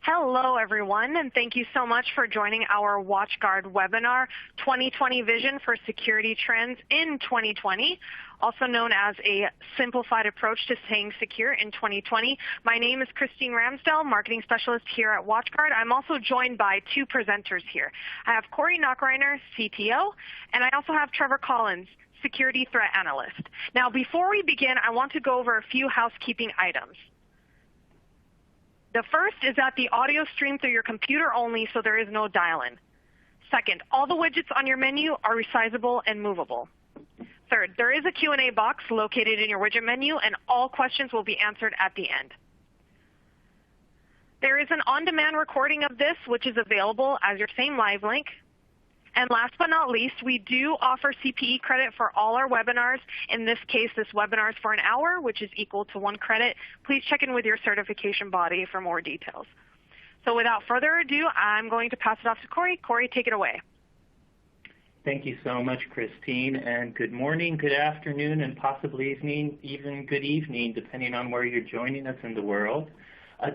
Hello, everyone, and thank you so much for joining our WatchGuard webinar, 2020 Vision for Security Trends in 2020, also known as a simplified approach to staying secure in 2020. My name is Christine Ramsdell, Marketing Specialist here at WatchGuard. I'm also joined by two presenters here. I have Corey Nachreiner, CTO, and I also have Trevor Collins, Security Threat Analyst. Now, before we begin, I want to go over a few housekeeping items. The first is that the audio stream through your computer only, so there is no dial-in. Second, all the widgets on your menu are resizable and movable. Third, there is a Q&A box located in your widget menu, and all questions will be answered at the end. There is an on-demand recording of this, which is available as your same live link. And last but not least, we do offer CPE credit for all our webinars. In this case, this webinar is for an hour, which is equal to 1 credit. Please check in with your certification body for more details. So without further ado, I'm going to pass it off to Corey. Corey, take it away. Thank you so much, Christine, and good morning, good afternoon, and possibly even good evening, depending on where you're joining us in the world.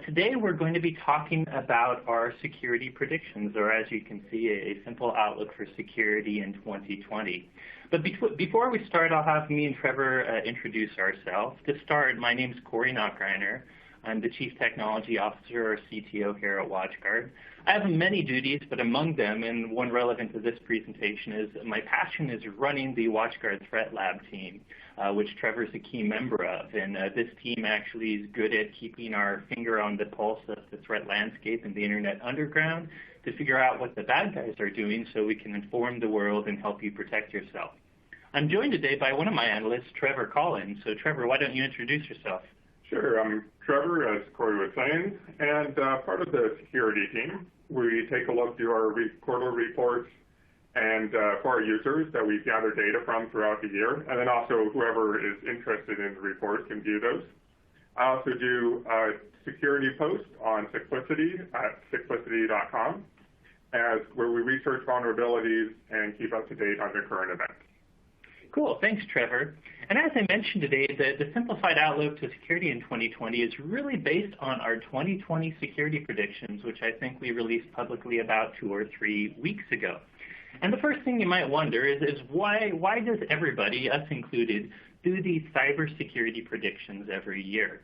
Today we're going to be talking about our security predictions, or as you can see, a simple outlook for security in 2020. But before we start, I'll have me and Trevor introduce ourselves. To start, my name is Corey Nachreiner. I'm the Chief Technology Officer, or CTO, here at WatchGuard. I have many duties, but among them, and one relevant to this presentation, is my passion is running the WatchGuard Threat Lab team, which Trevor is a key member of. And this team actually is good at keeping our finger on the pulse of the threat landscape and the internet underground to figure out what the bad guys are doing so we can inform the world and help you protect yourself. I'm joined today by one of my analysts, Trevor Collins. So Trevor, why don't you introduce yourself? Sure. I'm Trevor, as Corey was saying, and part of the security team. We take a look through our quarterly reports and for our users that we gather data from throughout the year, and then also whoever is interested in the report can view those. I also do security posts on Sicklicity at sicklicity.com, where we research vulnerabilities and keep up to date on the current events. Cool. Thanks, Trevor. And as I mentioned today, the simplified outlook to security in 2020 is really based on our 2020 security predictions, which I think we released publicly about 2 or 3 weeks ago. And the first thing you might wonder is why does everybody, us included, do these cybersecurity predictions every year?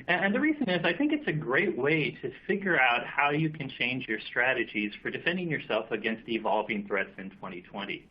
And the reason is I think it's a great way to figure out how you can change your strategies for defending yourself against evolving threats in 2020.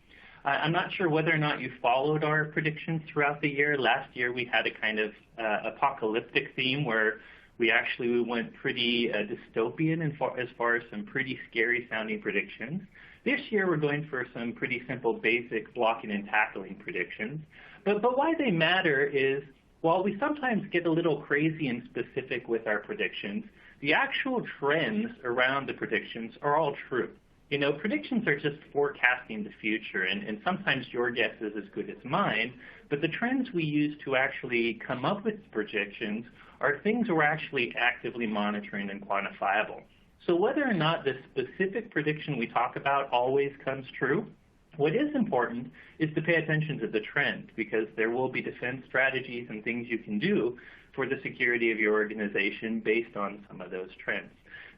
I'm not sure whether or not you followed our predictions throughout the year. Last year we had a kind of apocalyptic theme where we actually went pretty dystopian as far as some pretty scary sounding predictions. This year we're going for some pretty simple basic blocking and tackling predictions. But why they matter is while we sometimes get a little crazy and specific with our predictions, the actual trends around the predictions are all true. You know, predictions are just forecasting the future, and sometimes your guess is as good as mine, but the trends we use to actually come up with predictions are things we're actually actively monitoring and quantifiable. So whether or not the specific prediction we talk about always comes true, what is important is to pay attention to the trend, because there will be defense strategies and things you can do for the security of your organization based on some of those trends.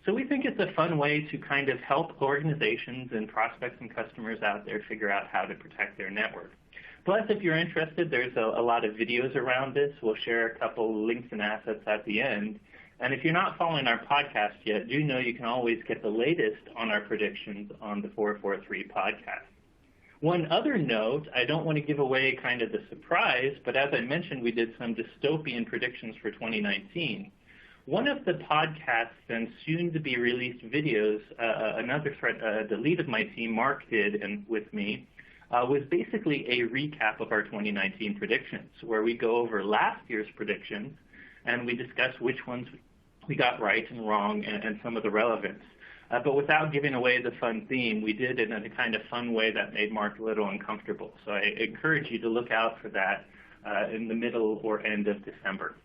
So we think it's a fun way to kind of help organizations and prospects and customers out there figure out how to protect their network. Plus, if you're interested, there's a lot of videos around this. We'll share a couple links and assets at the end. And if you're not following our podcast yet, do know you can always get the latest on our predictions on the 443 podcast. One other note, I don't want to give away kind of the surprise, but as I mentioned, we did some dystopian predictions for 2019. One of the podcasts and soon-to-be released videos, another threat, the lead of my team, Mark, did and with me, was basically a recap of our 2019 predictions, where we go over last year's predictions and we discuss which ones we got right and wrong and some of the relevance. But without giving away the fun theme, we did it in a kind of fun way that made Mark a little uncomfortable. So I encourage you to look out for that in the middle or end of December.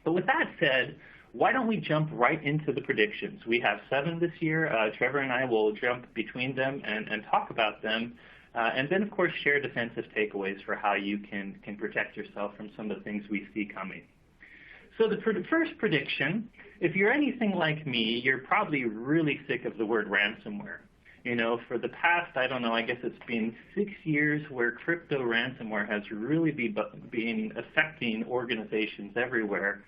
But with that said, why don't we jump right into the predictions? We have 7 this year. Trevor and I will jump between them and talk about them. And then, of course, share defensive takeaways for how you can protect yourself from some of the things we see coming. So the first prediction, if you're anything like me, you're probably really sick of the word ransomware. You know, for the past, I don't know, I guess it's been 6 years where crypto ransomware has really been affecting organizations everywhere.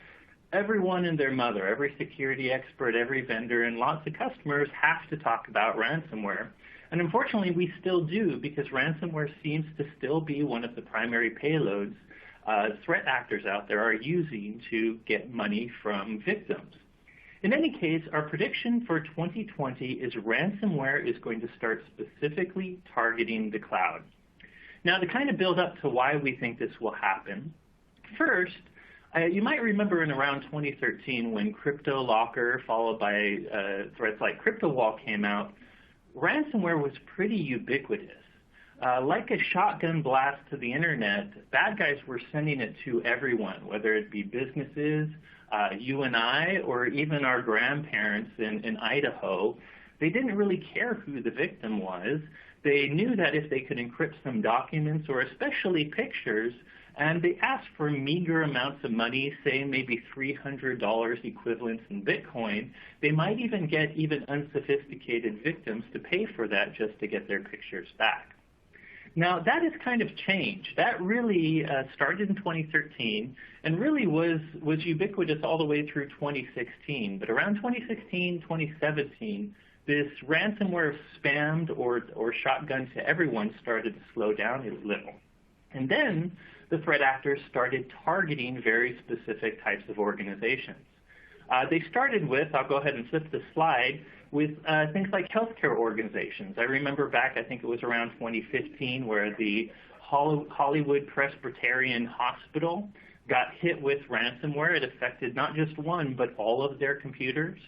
Everyone and their mother, every security expert, every vendor, and lots of customers have to talk about ransomware. And unfortunately, we still do, because ransomware seems to still be one of the primary payloads threat actors out there are using to get money from victims. In any case, our prediction for 2020 is ransomware is going to start specifically targeting the cloud. Now, to kind of build up to why we think this will happen, first, you might remember in around 2013 when CryptoLocker followed by threats like CryptoWall came out, ransomware was pretty ubiquitous. Like a shotgun blast to the internet, bad guys were sending it to everyone, whether it be businesses, you and I, or even our grandparents in Idaho. They didn't really care who the victim was. They knew that if they could encrypt some documents or especially pictures, and they asked for meager amounts of money, say maybe $300 equivalents in Bitcoin, they might even get even unsophisticated victims to pay for that just to get their pictures back. Now, that has kind of changed. That really started in 2013 and really was ubiquitous all the way through 2016. But around 2016, 2017, this ransomware spammed or shotgun to everyone started to slow down a little. And then the threat actors started targeting very specific types of organizations. They started with, I'll go ahead and flip the slide, with things like healthcare organizations. I remember back, I think it was around 2015, where the Hollywood Presbyterian Hospital got hit with ransomware. It affected not just one, but all of their computers.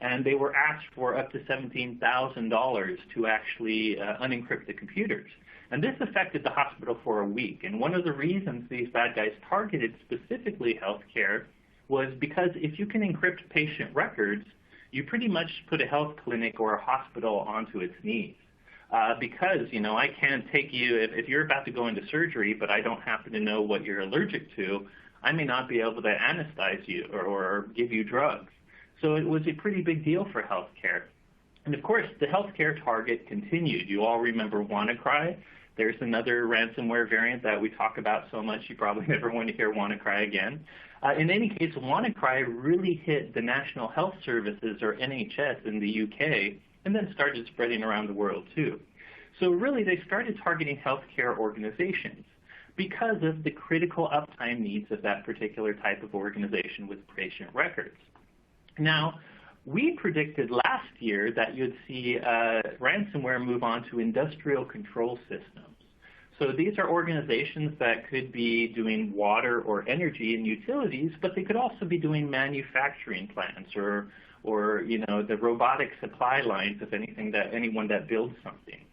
And they were asked for up to $17,000 to actually unencrypt the computers. And this affected the hospital for a week. And one of the reasons these bad guys targeted specifically healthcare was because if you can encrypt patient records, you pretty much put a health clinic or a hospital onto its knees. Because, you know, I can't take you, if you're about to go into surgery, but I don't happen to know what you're allergic to, I may not be able to anesthetize you or give you drugs. So it was a pretty big deal for healthcare. And of course, the healthcare target continued. You all remember WannaCry. There's another ransomware variant that we talk about so much you probably never want to hear WannaCry again. In any case, WannaCry really hit the National Health Services, or NHS, in the UK, and then started spreading around the world too. So really, they started targeting healthcare organizations because of the critical uptime needs of that particular type of organization with patient records. Now, we predicted last year that you'd see ransomware move on to industrial control systems. So these are organizations that could be doing water or energy and utilities, but they could also be doing manufacturing plants or you know, the robotic supply lines of anyone that builds something.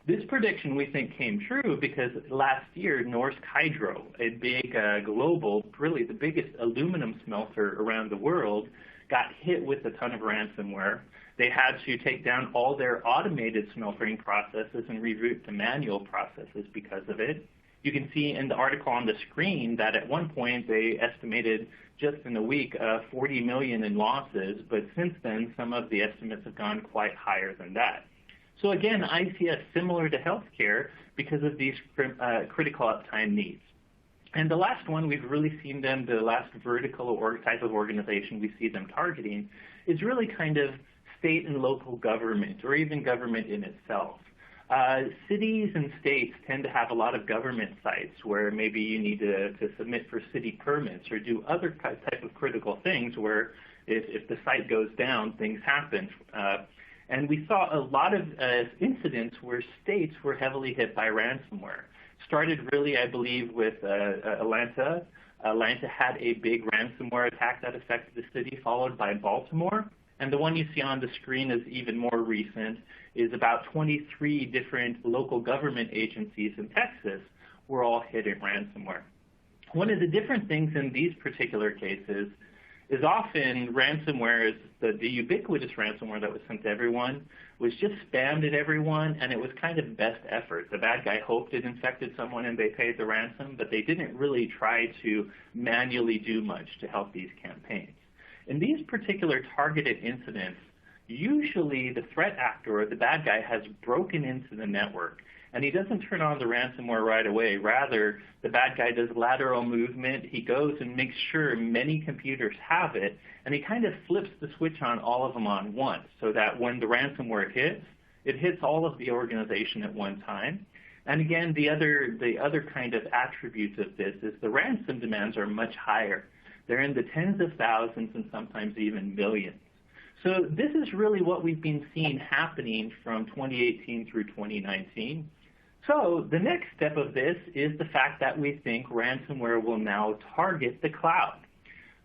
This prediction, we think, came true because last year, Norsk Hydro, a big global, really the biggest aluminum smelter around the world, got hit with a ton of ransomware. They had to take down all their automated smelting processes and reroute to manual processes because of it. You can see in the article on the screen that at one point they estimated just in a week 40 million in losses, but since then some of the estimates have gone quite higher than that. So again, ICS similar to healthcare because of these critical uptime needs. And the last one we've really seen them, the last vertical or type of organization we see them targeting is really kind of state and local government or even government in itself. Cities and states tend to have a lot of government sites where maybe you need to submit for city permits or do other type of critical things where if the site goes down, things happen. And we saw a lot of incidents where states were heavily hit by ransomware. Started really, I believe, with Atlanta. Atlanta had a big ransomware attack that affected the city, followed by Baltimore. And the one you see on the screen is even more recent, is about 23 different local government agencies in Texas were all hit in ransomware. One of the different things in these particular cases is often ransomware is the ubiquitous ransomware that was sent to everyone was just spammed at everyone, and it was kind of best effort. The bad guy hoped it infected someone and they paid the ransom, but they didn't really try to manually do much to help these campaigns. In these particular targeted incidents, usually the threat actor or the bad guy has broken into the network, and he doesn't turn on the ransomware right away. Rather, the bad guy does lateral movement. He goes and makes sure many computers have it, and he kind of flips the switch on all of them on once so that when the ransomware hits, it hits all of the organization at one time. And again, the other kind of attributes of this is the ransom demands are much higher. They're in the tens of thousands and sometimes even millions. So this is really what we've been seeing happening from 2018 through 2019. So the next step of this is the fact that we think ransomware will now target the cloud.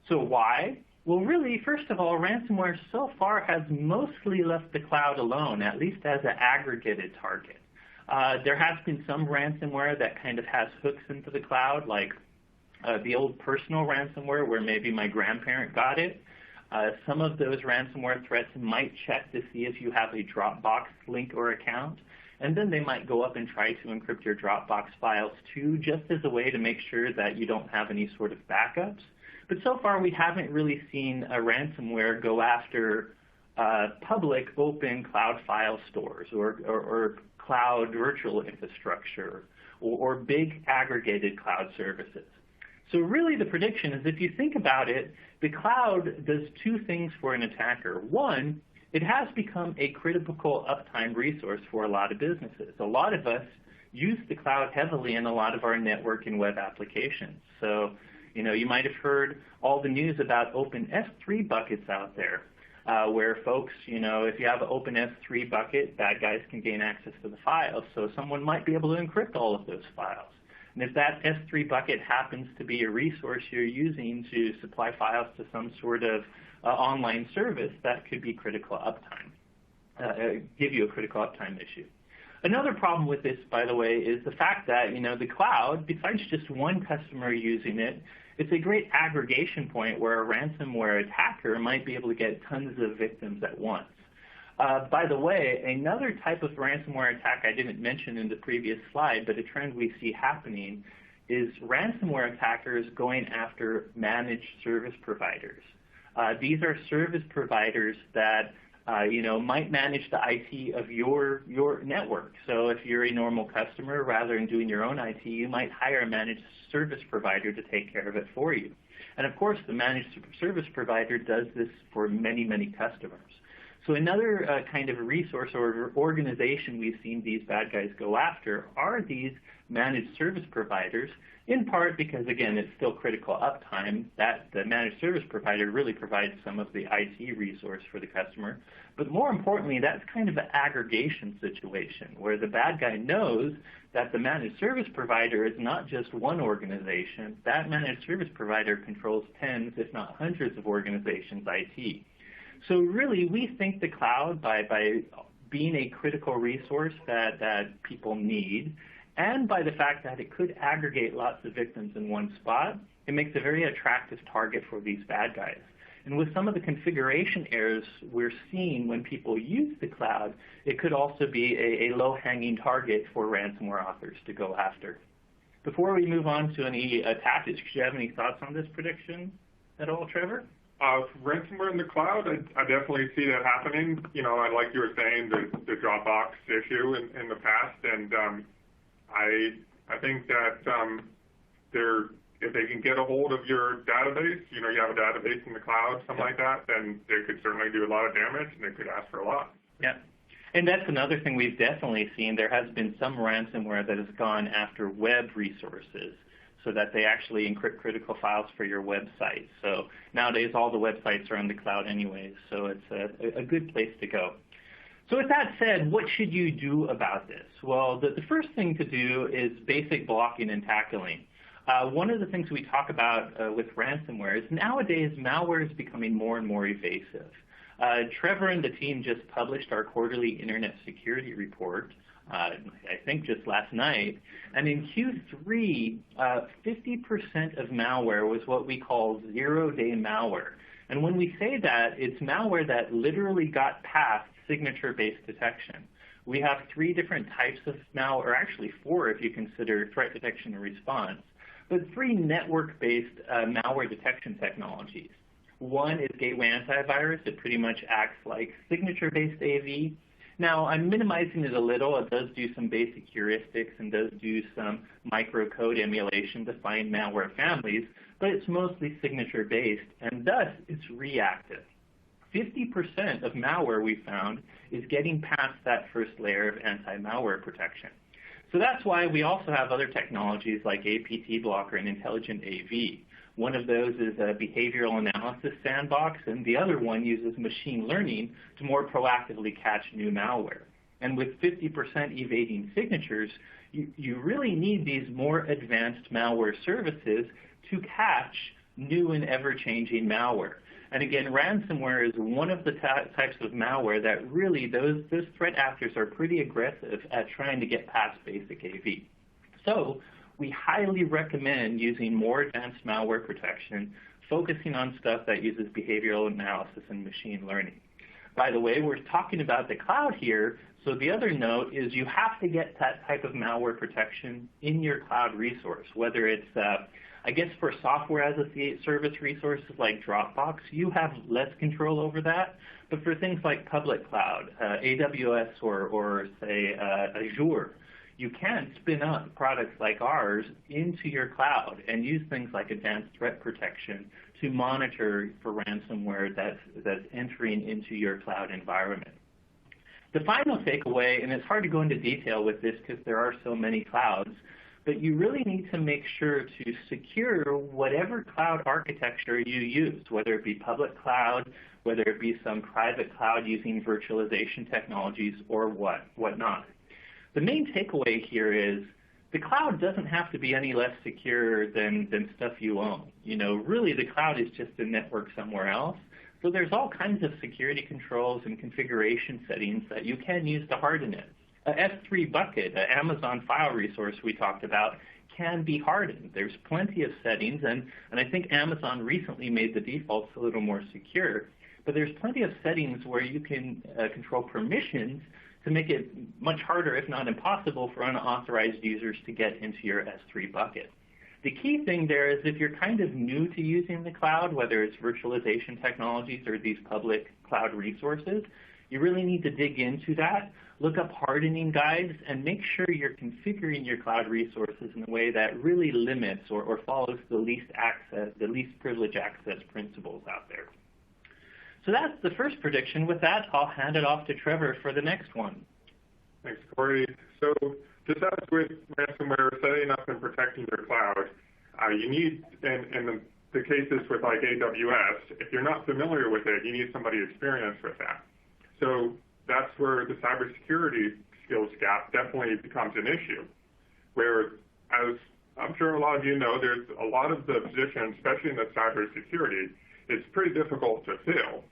So why? Well, really, first of all, ransomware so far has mostly left the cloud alone, at least as an aggregated target. There has been some ransomware that kind of has hooks into the cloud, like the old personal ransomware where maybe my grandparent got it. Some of those ransomware threats might check to see if you have a Dropbox link or account, and then they might go up and try to encrypt your Dropbox files too, just as a way to make sure that you don't have any sort of backups. But so far we haven't really seen a ransomware go after public open cloud file stores or cloud virtual infrastructure or big aggregated cloud services. So really the prediction is, if you think about it, the cloud does two things for an attacker. One, it has become a critical uptime resource for a lot of businesses. A lot of us use the cloud heavily in a lot of our network and web applications. So, you might have heard all the news about open S3 buckets out there, where folks, if you have an open S3 bucket, bad guys can gain access to the files. So someone might be able to encrypt all of those files. And if that S3 bucket happens to be a resource you're using to supply files to some sort of online service, that could be critical uptime, give you a critical uptime issue. Another problem with this, by the way, is the fact that, the cloud, besides just one customer using it, it's a great aggregation point where a ransomware attacker might be able to get tons of victims at once. By the way, another type of ransomware attack I didn't mention in the previous slide, but a trend we see happening is ransomware attackers going after managed service providers. These are service providers that might manage the IT of your network. So if you're a normal customer, rather than doing your own IT, you might hire a managed service provider to take care of it for you. And of course, the managed service provider does this for many, many customers. So another kind of resource or organization we've seen these bad guys go after are these managed service providers, in part because, again, it's still critical uptime that the managed service provider really provides some of the IT resource for the customer. But more importantly, that's kind of an aggregation situation where the bad guy knows that the managed service provider is not just one organization. That managed service provider controls tens, if not hundreds of organizations' IT. So really, we think the cloud, by being a critical resource that people need, and by the fact that it could aggregate lots of victims in one spot, it makes a very attractive target for these bad guys. And with some of the configuration errors we're seeing when people use the cloud, it could also be a low-hanging target for ransomware authors to go after. Before we move on to any tactics, do you have any thoughts on this prediction at all, Trevor? Ransomware in the cloud, I definitely see that happening. Like you were saying, the Dropbox issue in the past, and I think that if they can get a hold of your database, you have a database in the cloud, something like that, then they could certainly do a lot of damage, and they could ask for a lot. Yeah. And that's another thing we've definitely seen. There has been some ransomware that has gone after web resources so that they actually encrypt critical files for your website. So nowadays, all the websites are on the cloud anyways, so it's a good place to go. So with that said, what should you do about this? Well, the first thing to do is basic blocking and tackling. One of the things we talk about with ransomware is nowadays malware is becoming more and more evasive. Trevor and the team just published our quarterly Internet Security Report. I think just last night. And in Q3, 50% of malware was what we call zero-day malware. And when we say that, it's malware that literally got past signature-based detection. We have 3 different types of malware, or actually 4 if you consider threat detection and response, but 3 network-based malware detection technologies. One is gateway antivirus. It pretty much acts like signature-based AV. Now, I'm minimizing it a little. It does do some basic heuristics and does do some microcode emulation to find malware families, but it's mostly signature-based, and thus it's reactive. 50% of malware we found is getting past that first layer of anti-malware protection. So that's why we also have other technologies like APT blocker and intelligent AV. One of those is a behavioral analysis sandbox, and the other one uses machine learning to more proactively catch new malware. And with 50% evading signatures, you really need these more advanced malware services to catch new and ever-changing malware. And again, ransomware is one of the types of malware that really those threat actors are pretty aggressive at trying to get past basic AV. So we highly recommend using more advanced malware protection, focusing on stuff that uses behavioral analysis and machine learning. By the way, we're talking about the cloud here, so the other note is you have to get that type of malware protection in your cloud resource, whether it's I guess for software as a service resources like Dropbox, you have less control over that. But for things like public cloud, AWS or say Azure, you can spin up products like ours into your cloud and use things like advanced threat protection to monitor for ransomware that's entering into your cloud environment. The final takeaway, and it's hard to go into detail with this because there are so many clouds, but you really need to make sure to secure whatever cloud architecture you use, whether it be public cloud, whether it be some private cloud using virtualization technologies or whatnot. The main takeaway here is the cloud doesn't have to be any less secure than stuff you own. Really the cloud is just a network somewhere else. So there's all kinds of security controls and configuration settings that you can use to harden it. A S3 bucket, an Amazon file resource we talked about, can be hardened. There's plenty of settings, and I think Amazon recently made the defaults a little more secure. But there's plenty of settings where you can control permissions to make it much harder, if not impossible, for unauthorized users to get into your S3 bucket. The key thing there is if you're kind of new to using the cloud, whether it's virtualization technologies or these public cloud resources, you really need to dig into that, look up hardening guides, and make sure you're configuring your cloud resources in a way that really limits or follows the least privilege access principles out there. So that's the first prediction. With that, I'll hand it off to Trevor for the next one. Thanks, Corey. So just as with ransomware, setting up and protecting your cloud, you need, in the cases with like AWS, if you're not familiar with it, you need somebody experienced with that. So that's where the cybersecurity skills gap definitely becomes an issue, where, as I'm sure a lot of you know, there's a lot of the positions, especially in the cybersecurity, it's pretty difficult to fill.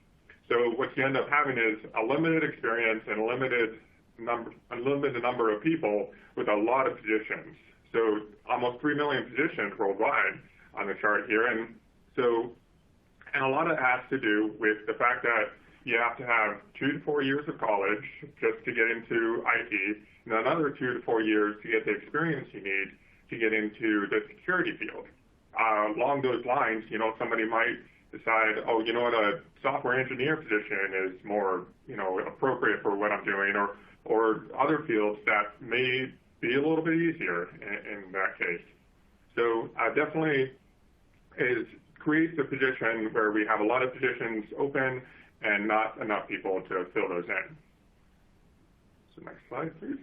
So what you end up having is a limited experience and a limited number of people with a lot of positions. So almost 3 million positions worldwide on the chart here. And a lot of it has to do with the fact that you have to have 2 to 4 years of college just to get into IT, and another 2 to 4 years to get the experience you need to get into the security field. Along those lines, somebody might decide, oh, you know what, a software engineer position is more, appropriate for what I'm doing, or other fields that may be a little bit easier in that case. So definitely creates a position where we have a lot of positions open and not enough people to fill those in. So next slide, please.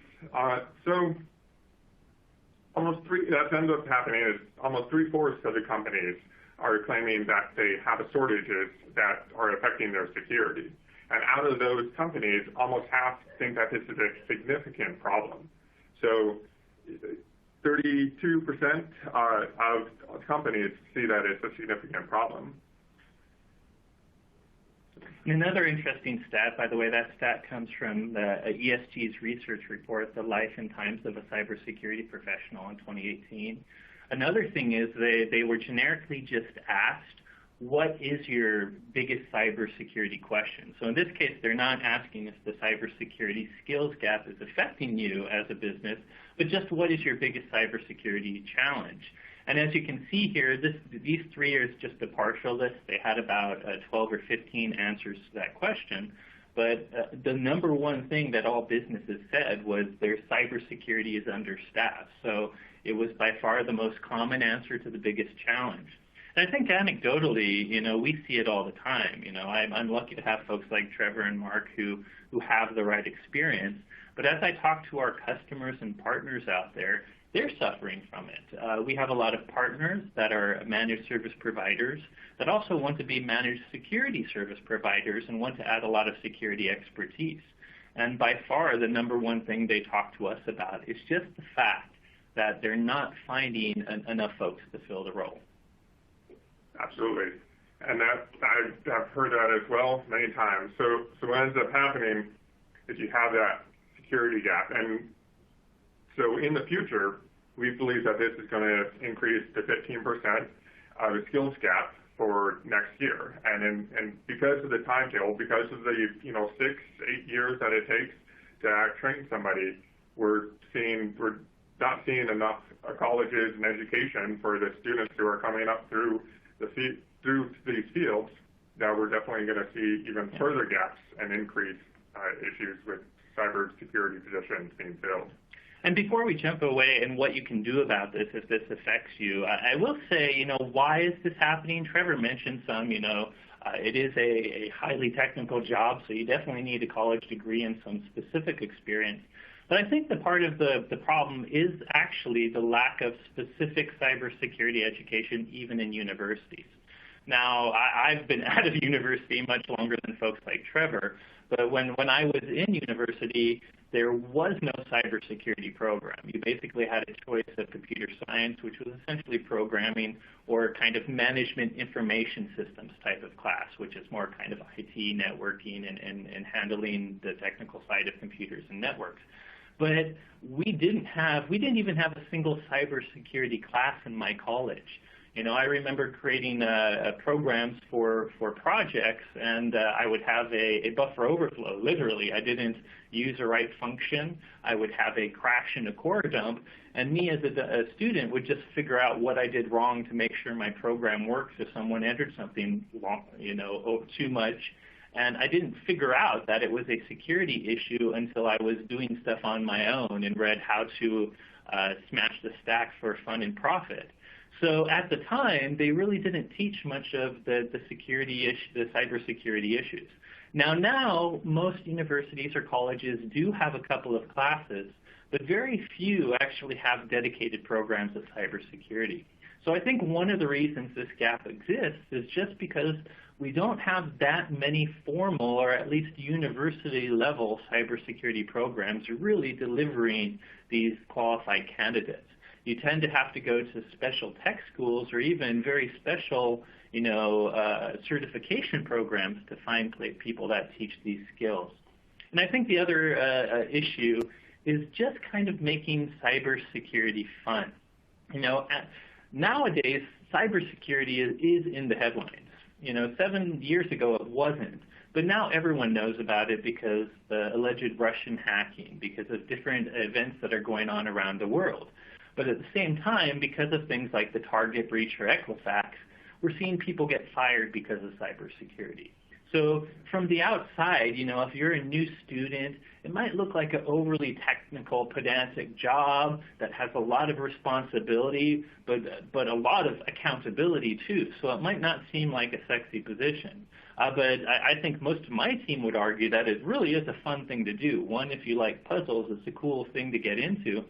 So that ends up happening is almost 3/4 of the companies are claiming that they have shortages that are affecting their security. And out of those companies, almost half think that this is a significant problem. So 32% of companies see that it's a significant problem. And another interesting stat, by the way, that stat comes from ESG's research report, The Life and Times of a Cybersecurity Professional in 2018. Another thing is they were generically just asked, what is your biggest cybersecurity question? So in this case, they're not asking if the cybersecurity skills gap is affecting you as a business, but just what is your biggest cybersecurity challenge? And as you can see here, these three are just a partial list. They had about 12 or 15 answers to that question. But the number one thing that all businesses said was their cybersecurity is understaffed. So it was by far the most common answer to the biggest challenge. And I think anecdotally, we see it all the time. I'm lucky to have folks like Trevor and Mark who have the right experience. But as I talk to our customers and partners out there, they're suffering from it. We have a lot of partners that are managed service providers that also want to be managed security service providers and want to add a lot of security expertise. And by far, the number one thing they talk to us about is just the fact that they're not finding enough folks to fill the role. Absolutely. And I've heard that as well many times. So what ends up happening is you have that security gap. And so in the future, we believe that this is going to increase to 15% of the skills gap for next year. And because of the timetable, because of the 6-8 years that it takes to train somebody, we're not seeing enough colleges and education for the students who are coming up through these fields, that we're definitely going to see even further gaps and increased issues with cybersecurity positions being filled. And before we jump away and what you can do about this if this affects you, I will say, why is this happening? Trevor mentioned some, it is a highly technical job, so you definitely need a college degree and some specific experience. But I think the part of the problem is actually the lack of specific cybersecurity education even in universities. Now, I've been out of university much longer than folks like Trevor, but when I was in university, there was no cybersecurity program. You basically had a choice of computer science, which was essentially programming, or kind of management information systems type of class, which is more kind of IT, networking, and handling the technical side of computers and networks. But we didn't even have a single cybersecurity class in my college. I remember creating programs for projects, and I would have a buffer overflow. Literally, I didn't use the right function. I would have a crash and a core dump, and me as a student would just figure out what I did wrong to make sure my program works if someone entered something wrong, too much. And I didn't figure out that it was a security issue until I was doing stuff on my own and read how to smash the stack for fun and profit. So at the time, they really didn't teach much of the cybersecurity issues. Now most universities or colleges do have a couple of classes, but very few actually have dedicated programs of cybersecurity. So I think one of the reasons this gap exists is just because we don't have that many formal or at least university-level cybersecurity programs really delivering these qualified candidates. You tend to have to go to special tech schools or even very special, certification programs to find people that teach these skills. And I think the other issue is just kind of making cybersecurity fun. Nowadays, cybersecurity is in the headlines. 7 years ago it wasn't, but now everyone knows about it because the alleged Russian hacking, because of different events that are going on around the world. But at the same time, because of things like the Target breach or Equifax, we're seeing people get fired because of cybersecurity. So from the outside, if you're a new student, it might look like an overly technical, pedantic job that has a lot of responsibility, but a lot of accountability too. So it might not seem like a sexy position. But I think most of my team would argue that it really is a fun thing to do. One, if you like puzzles, it's a cool thing to get into.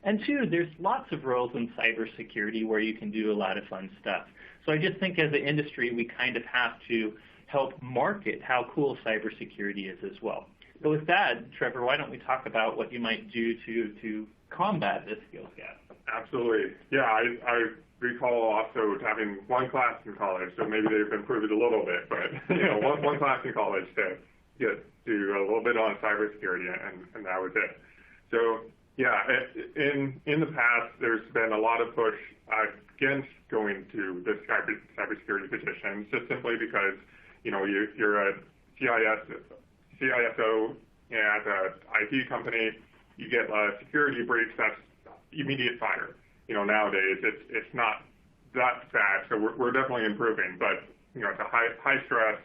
And two, there's lots of roles in cybersecurity where you can do a lot of fun stuff. So I just think as an industry, we kind of have to help market how cool cybersecurity is as well. So with that, Trevor, why don't we talk about what you might do to combat this skills gap? Absolutely. Yeah, I recall also having one class in college, so maybe they've improved it a little bit, but one class in college to get to a little bit on cybersecurity, and that was it. So yeah, in the past, there's been a lot of push against going to the cybersecurity positions, just simply because you're a CISO at an IT company, you get a security breach, that's immediate fire. Nowadays it's not that bad, so we're definitely improving, but it's a high stress,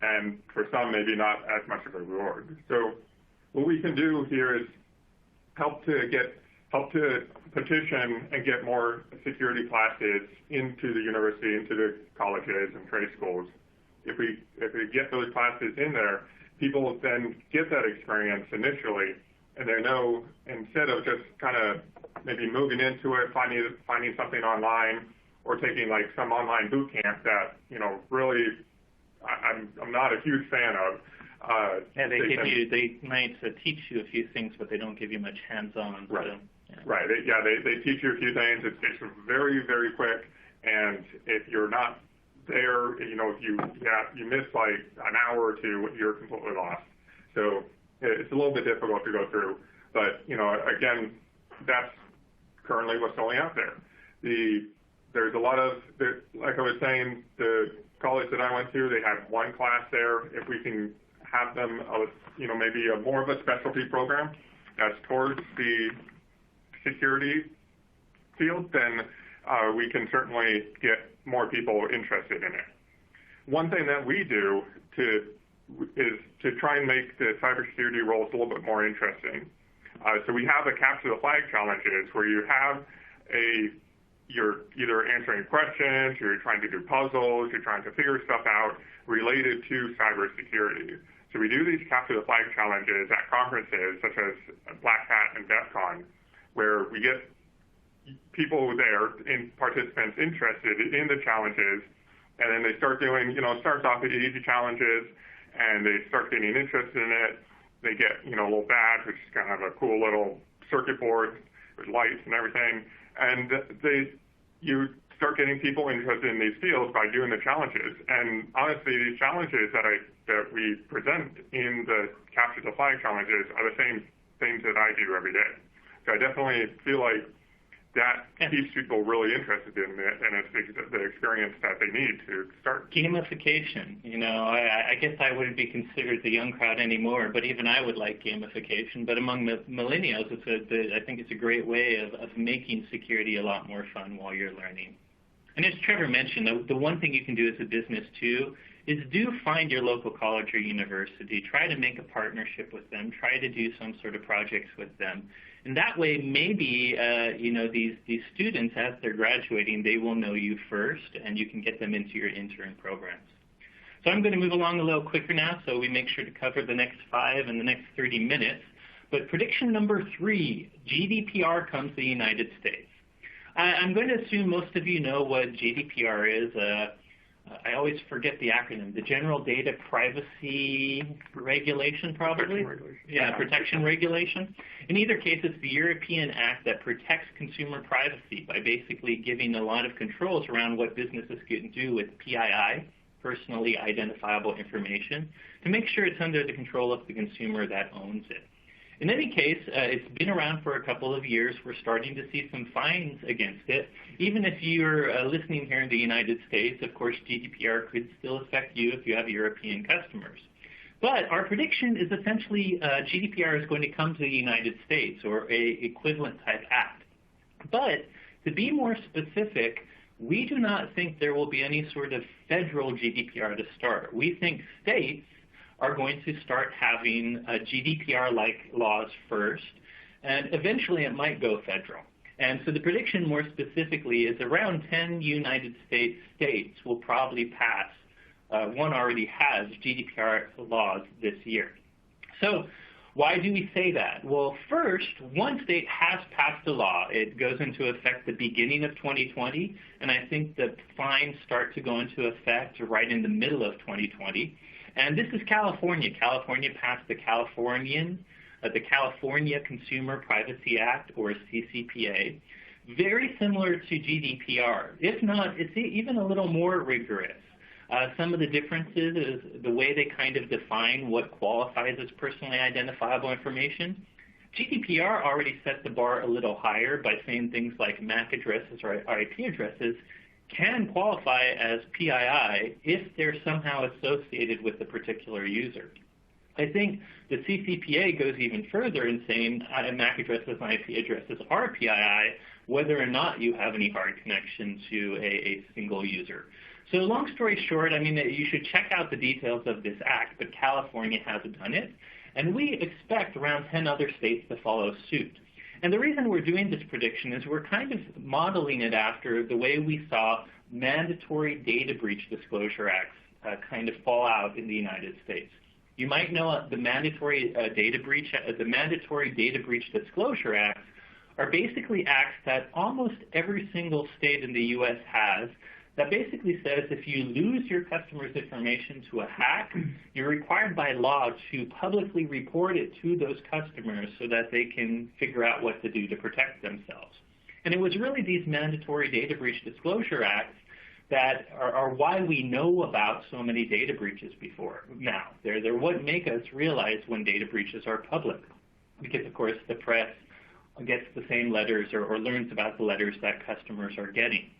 and for some maybe not as much of a reward. So what we can do here is help to petition and get more security classes into the university, into the colleges and trade schools. If we get those classes in there, people then get that experience initially, and they know, instead of just kind of maybe moving into it, finding something online, or taking like some online boot camp that really I'm not a huge fan of. They might teach you a few things, but they don't give you much hands-on. Right. So, yeah. Right. They teach you a few things. It's very, very quick, and if you're not there, if you miss like an hour or two, you're completely lost. So it's a little bit difficult to go through, but again, that's currently what's only out there. There's a lot of, like I was saying, the college that I went to, they have one class there. If we can have them, maybe more of a specialty program that's towards the security field, then we can certainly get more people interested in it. One thing that we do is to try and make the cybersecurity roles a little bit more interesting. So we have a capture the flag challenges where you have you're either answering questions, you're trying to do puzzles, you're trying to figure stuff out related to cybersecurity. So we do these capture the flag challenges at conferences such as Black Hat and DEF CON, where we get people there, participants interested in the challenges, and then they start doing, starts off with easy challenges, and they start getting interested in it. They get, a little badge, which is kind of a cool little circuit board with lights and everything, and you start getting people interested in these fields by doing the challenges. And honestly, these challenges that we present in the capture the flag challenges are the same things that I do every day. So I definitely feel like that keeps people really interested in it, and it's the experience that they need to start. Gamification, I guess I wouldn't be considered the young crowd anymore, but even I would like gamification. But among the millennials, I think it's a great way of making security a lot more fun while you're learning. And as Trevor mentioned, the one thing you can do as a business too is do find your local college or university. Try to make a partnership with them. Try to do some sort of projects with them. And that way, maybe, these students, as they're graduating, they will know you first, and you can get them into your intern programs. So I'm going to move along a little quicker now, so we make sure to cover the next 5 and the next 30 minutes. But prediction number 3, GDPR comes to the United States. I'm going to assume most of you know what GDPR is. I always forget the acronym. The General Data Privacy Regulation, probably? Protection Regulation. In either case, it's the European Act that protects consumer privacy by basically giving a lot of controls around what businesses can do with PII, personally identifiable information, to make sure it's under the control of the consumer that owns it. In any case, it's been around for a couple of years. We're starting to see some fines against it. Even if you're listening here in the United States, of course, GDPR could still affect you if you have European customers. But our prediction is essentially GDPR is going to come to the United States, or a equivalent type act. But to be more specific, we do not think there will be any sort of federal GDPR to start. We think states are going to start having GDPR-like laws first, and eventually it might go federal. And so the prediction more specifically is around 10 United States states will probably pass, one already has, GDPR laws this year. So why do we say that? Well, first, one state has passed a law. It goes into effect the beginning of 2020, and I think the fines start to go into effect right in the middle of 2020. And this is California. California passed the California Consumer Privacy Act, or CCPA. very similar to GDPR. If not, it's even a little more rigorous. Some of the differences is the way they kind of define what qualifies as personally identifiable information. GDPR already set the bar a little higher by saying things like MAC addresses or IP addresses can qualify as PII if they're somehow associated with the particular user. I think the CCPA goes even further in saying MAC addresses and IP addresses are PII whether or not you have any hard connection to a single user. So long story short, I mean, you should check out the details of this act, but California hasn't done it. And we expect around 10 other states to follow suit. And the reason we're doing this prediction is we're kind of modeling it after the way we saw mandatory data breach disclosure acts kind of fall out in the United States. You might know the mandatory data breach disclosure acts are basically acts that almost every single state in the U.S. has that basically says if you lose your customer's information to a hack, you're required by law to publicly report it to those customers so that they can figure out what to do to protect themselves. And it was really these mandatory data breach disclosure acts that are why we know about so many data breaches before now. They're what make us realize when data breaches are public, because of course the press gets the same letters or learns about the letters that customers are getting.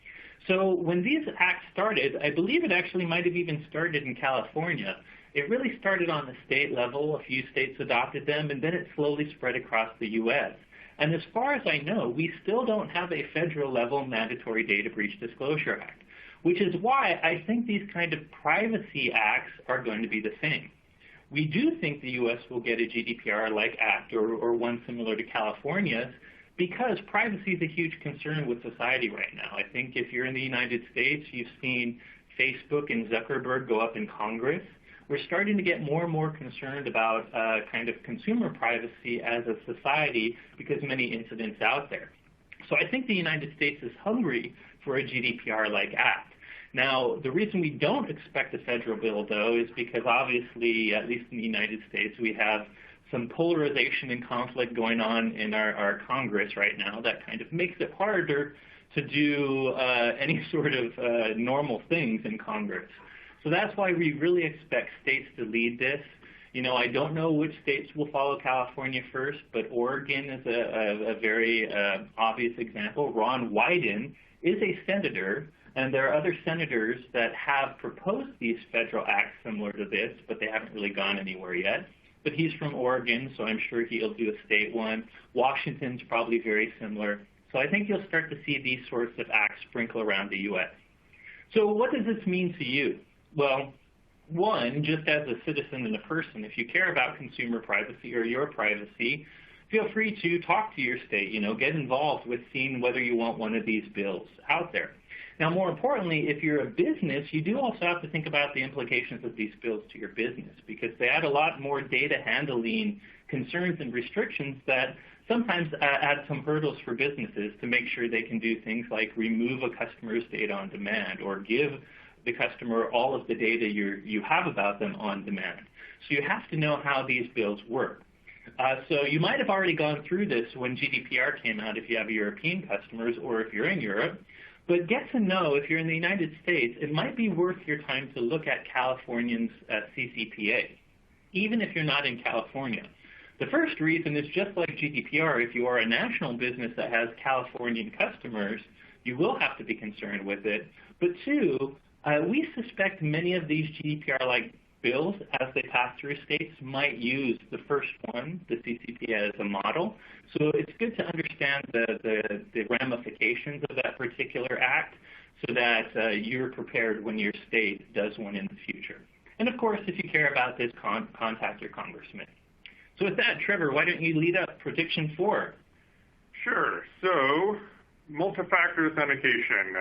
So when these acts started, I believe it actually might have even started in California. It really started on the state level. A few states adopted them, and then it slowly spread across the U.S. And as far as I know, we still don't have a federal level mandatory data breach disclosure act, which is why I think these kind of privacy acts are going to be the same. We do think the U.S. will get a GDPR-like act or one similar to California's, because privacy is a huge concern with society right now. I think if you're in the United States, you've seen Facebook and Zuckerberg go up in Congress. We're starting to get more and more concerned about kind of consumer privacy as a society because many incidents out there. So I think the United States is hungry for a GDPR-like act. Now, the reason we don't expect a federal bill, though, is because obviously, at least in the United States, we have some polarization and conflict going on in our Congress right now that kind of makes it harder to do any sort of normal things in Congress. So that's why we really expect states to lead this. You know, I don't know which states will follow California first, but Oregon is a very obvious example. Ron Wyden is a senator, and there are other senators that have proposed these federal acts similar to this, but they haven't really gone anywhere yet. But he's from Oregon, so I'm sure he'll do a state one. Washington's probably very similar. So I think you'll start to see these sorts of acts sprinkle around the U.S. So what does this mean to you? Well, one, just as a citizen and a person, if you care about consumer privacy or your privacy, feel free to talk to your state, get involved with seeing whether you want one of these bills out there. Now, more importantly, if you're a business, you do also have to think about the implications of these bills to your business, because they add a lot more data handling concerns and restrictions that sometimes add some hurdles for businesses to make sure they can do things like remove a customer's data on demand or give the customer all of the data you have about them on demand. So you have to know how these bills work. So you might have already gone through this when GDPR came out if you have European customers or if you're in Europe. But get to know, if you're in the United States, it might be worth your time to look at California's CCPA, even if you're not in California. The first reason is just like GDPR, if you are a national business that has Californian customers, you will have to be concerned with it. But two, we suspect many of these GDPR-like bills, as they pass through states, might use the first one, the CCPA, as a model. So it's good to understand the ramifications of that particular act so that you're prepared when your state does one in the future. And of course, if you care about this, contact your congressman. So with that, Trevor, why don't you lead up prediction 4? Sure. So multi-factor authentication.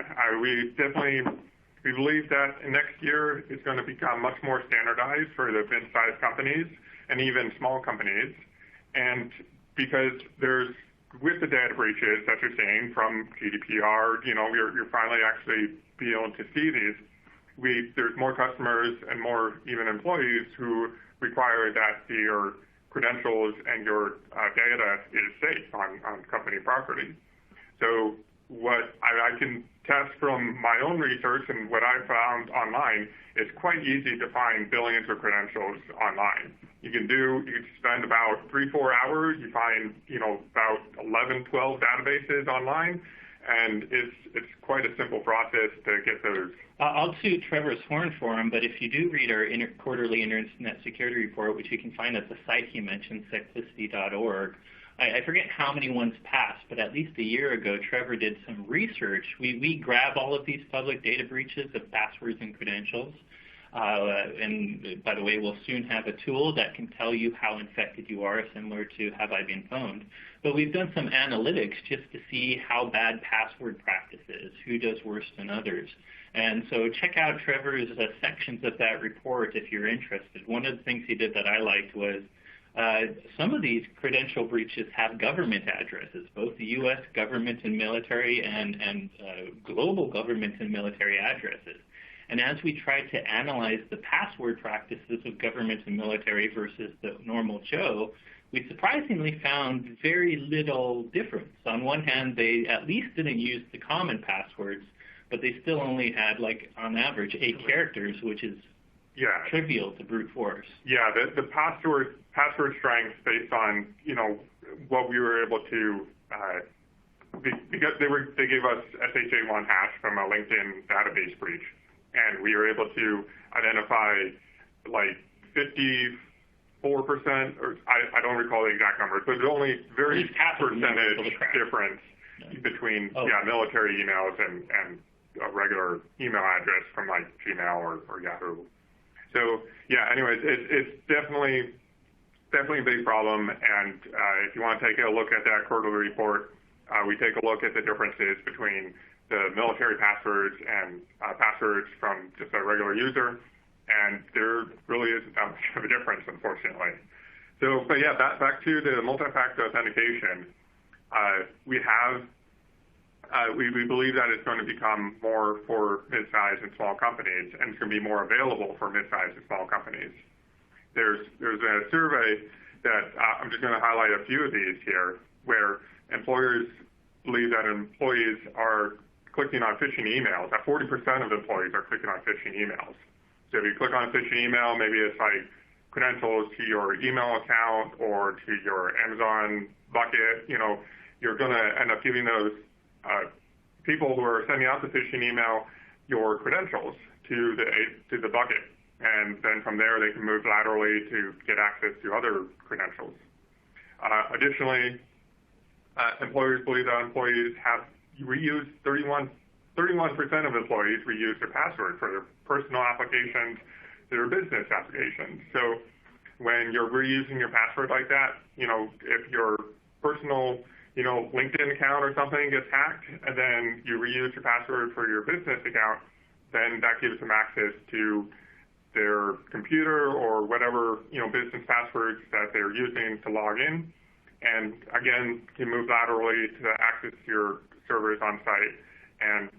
We believe that next year it's going to become much more standardized for the mid-sized companies and even small companies. And because with the data breaches that you're saying from GDPR, you're finally actually be able to see these. There's more customers and more even employees who require that your credentials and your data is safe on company property. So what I can test from my own research and what I found online, it's quite easy to find billions of credentials online. You can spend about 3-4 hours. You find, about 11, 12 databases online, and it's quite a simple process to get those. I'll toot Trevor's horn for him, but if you do read our quarterly Internet Security Report, which you can find at the site he mentioned, secplicity.org, I forget how many ones passed, but at least a year ago, Trevor did some research. We grab all of these public data breaches of passwords and credentials. And by the way, we'll soon have a tool that can tell you how infected you are, similar to Have I Been Pwned. But we've done some analytics just to see how bad password practice is, who does worse than others. And so check out Trevor's sections of that report if you're interested. One of the things he did that I liked was some of these credential breaches have government addresses, both the U.S. government and military and global government and military addresses. And as we tried to analyze the password practices of government and military versus the normal Joe, we surprisingly found very little difference. On one hand, they at least didn't use the common passwords, but they still only had, on average, 8 characters, which is trivial to brute force. Yeah, the password strength based on, what we were able to, because they gave us SHA-1 hash from a LinkedIn database breach. And we were able to identify 54%, or I don't recall the exact numbers, but there's only very percentage difference between military emails and a regular email address from Gmail or Yahoo. So anyways, it's definitely a big problem. And if you want to take a look at that quarterly report, we take a look at the differences between the military passwords and passwords from just a regular user, and there really isn't that much of a difference, unfortunately. So, but back to the multi-factor authentication. We believe that it's going to become more for mid-sized and small companies, and it's going to be more available for mid-sized and small companies. There's a survey that I'm just going to highlight a few of these here, where employers believe that employees are clicking on phishing emails. That 40% of employees are clicking on phishing emails. So if you click on a phishing email, maybe it's credentials to your email account or to your Amazon bucket. You're going to end up giving those people who are sending out the phishing email your credentials to the bucket, and then from there they can move laterally to get access to other credentials. Additionally, employers believe that employees have reused 31% of employees reuse their password for their personal applications, their business applications. So when you're reusing your password like that, if your personal, LinkedIn account or something gets hacked, and then you reuse your password for your business account, then that gives them access to their computer or whatever, business passwords that they're using to log in. And again, can move laterally to access your servers on site and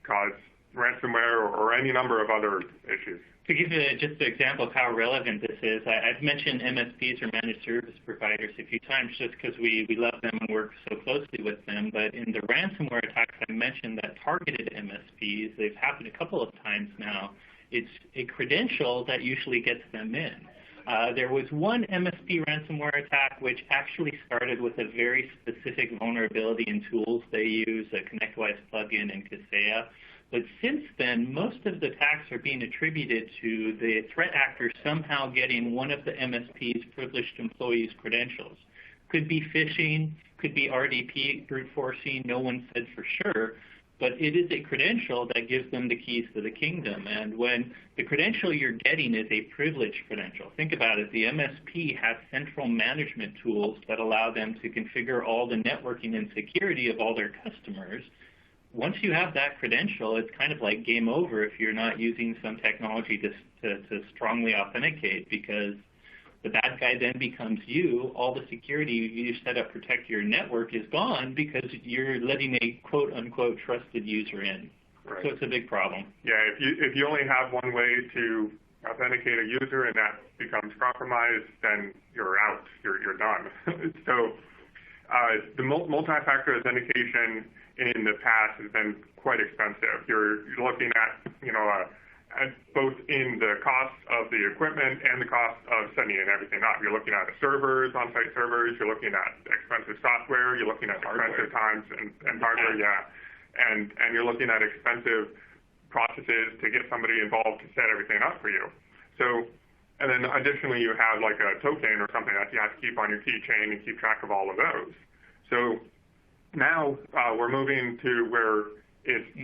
cause ransomware or any number of other issues. To give you just an example of how relevant this is, I've mentioned MSPs or managed service providers a few times just because we love them and work so closely with them. But in the ransomware attacks I mentioned that targeted MSPs, they've happened a couple of times now. It's a credential that usually gets them in. There was one MSP ransomware attack which actually started with a very specific vulnerability in tools they use, a ConnectWise plugin and Kaseya. But since then, most of the attacks are being attributed to the threat actor somehow getting one of the MSP's privileged employees' credentials. Could be phishing, could be RDP, brute forcing, no one said for sure. But it is a credential that gives them the keys to the kingdom. And when the credential you're getting is a privileged credential, think about it. The MSP has central management tools that allow them to configure all the networking and security of all their customers. Once you have that credential, it's kind of like game over if you're not using some technology to strongly authenticate, because the bad guy then becomes you. All the security you set up to protect your network is gone because you're letting a quote-unquote trusted user in. Right. So it's a big problem. Yeah, if you only have one way to authenticate a user and that becomes compromised, then you're out. You're done. So the multi-factor authentication in the past has been quite expensive. You're looking at, both in the cost of the equipment and the cost of setting everything up. You're looking at the servers, on-site servers. You're looking at expensive software. You're looking at expensive times and hardware, and you're looking at expensive processes to get somebody involved to set everything up for you. So, and then additionally, you have like a token or something that you have to keep on your keychain and keep track of all of those. So now we're moving to where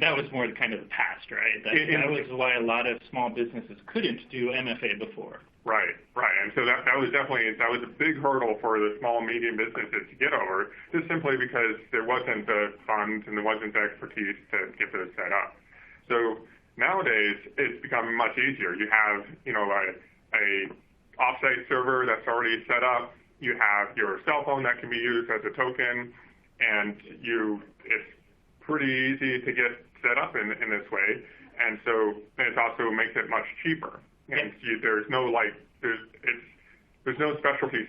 that was more kind of the past, right? That was why a lot of small businesses couldn't do MFA before. Right. And so that was a big hurdle for the small and medium businesses to get over, just simply because there wasn't the funds and there wasn't the expertise to get those set up. So nowadays it's become much easier. You have, a offsite server that's already set up. You have your cell phone that can be used as a token, and it's pretty easy to get set up in this way, and so it also makes it much cheaper. And there's no specialty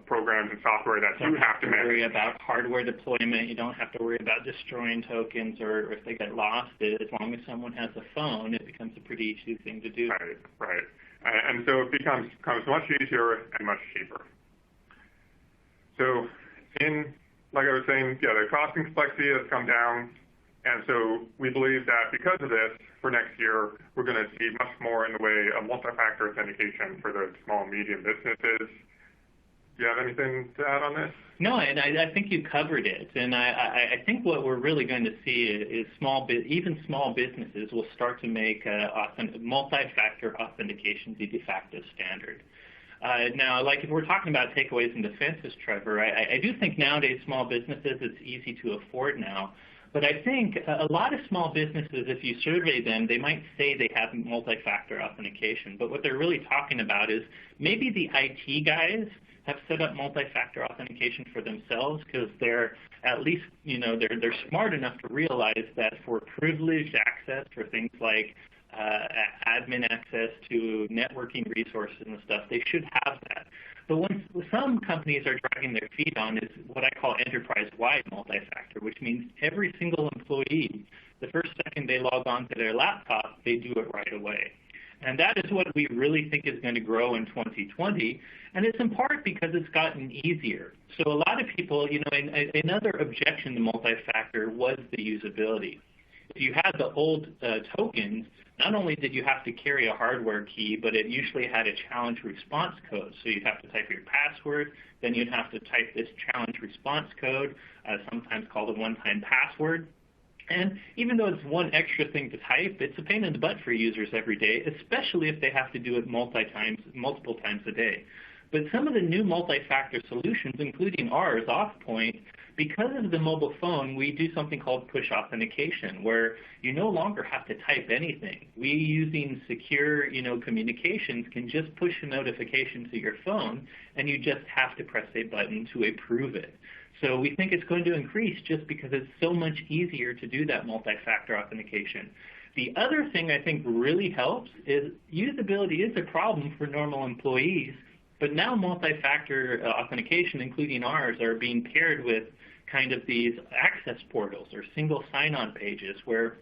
programs and software that you have to worry about hardware deployment. You don't have to worry about destroying tokens or if they get lost. As long as someone has a phone, it becomes a pretty easy thing to do. Right. And so it becomes much easier and much cheaper. So like I was saying, the cost and complexity has come down. And so we believe that because of this, for next year, we're going to see much more in the way of multi-factor authentication for the small and medium businesses. Do you have anything to add on this? No, and I think you covered it. And I think what we're really going to see is even small businesses will start to make multi-factor authentication the de facto standard. Now, like if we're talking about takeaways and defenses, Trevor, I do think nowadays small businesses, it's easy to afford now. But I think a lot of small businesses, if you survey them, they might say they have multi-factor authentication. But what they're really talking about is maybe the IT guys have set up multi-factor authentication for themselves because they're at least, they're smart enough to realize that for privileged access for things like admin access to networking resources and stuff, they should have that. But what some companies are dragging their feet on is what I call enterprise-wide multi-factor, which means every single employee, the first second they log on to their laptop, they do it right away. And that is what we really think is going to grow in 2020, and it's in part because it's gotten easier. So a lot of people, another objection to multi-factor was the usability. If you had the old tokens, not only did you have to carry a hardware key, but it usually had a challenge response code. So you'd have to type your password, then you'd have to type this challenge response code, sometimes called a one-time password. And even though it's one extra thing to type, it's a pain in the butt for users every day, especially if they have to do it multiple times a day. But some of the new multi-factor solutions, including ours, Offpoint, because of the mobile phone, we do something called push authentication, where you no longer have to type anything. We, using secure, communications, can just push a notification to your phone, and you just have to press a button to approve it. So we think it's going to increase just because it's so much easier to do that multi-factor authentication. The other thing I think really helps is usability is a problem for normal employees, but now multi-factor authentication, including ours, are being paired with kind of these access portals or single sign-on pages where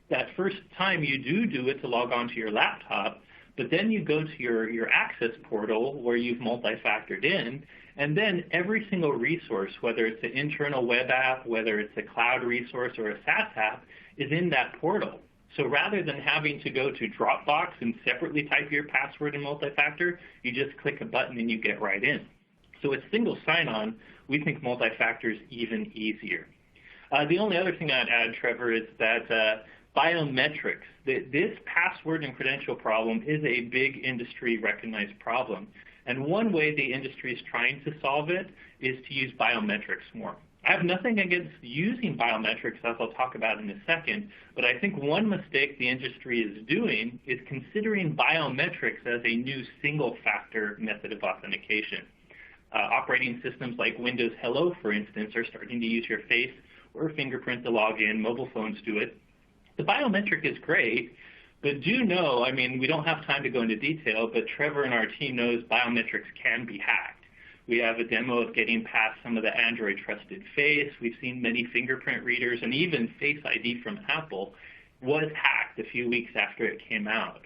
that first time you do it to log on to your laptop, but then you go to your access portal where you've multi-factored in, and then every single resource, whether it's an internal web app, whether it's a cloud resource or a SaaS app, is in that portal. So rather than having to go to Dropbox and separately type your password in multi-factor, you just click a button and you get right in. So with single sign-on, we think multi-factor is even easier. The only other thing I'd add, Trevor, is that biometrics, this password and credential problem is a big industry-recognized problem. And one way the industry is trying to solve it is to use biometrics more. I have nothing against using biometrics, as I'll talk about in a second, but I think one mistake the industry is doing is considering biometrics as a new single-factor method of authentication. Operating systems like Windows Hello, for instance, are starting to use your face or fingerprint to log in. Mobile phones do it. The biometric is great, but do know, we don't have time to go into detail, but Trevor and our team knows biometrics can be hacked. We have a demo of getting past some of the Android trusted face. We've seen many fingerprint readers, and even Face ID from Apple was hacked a few weeks after it came out.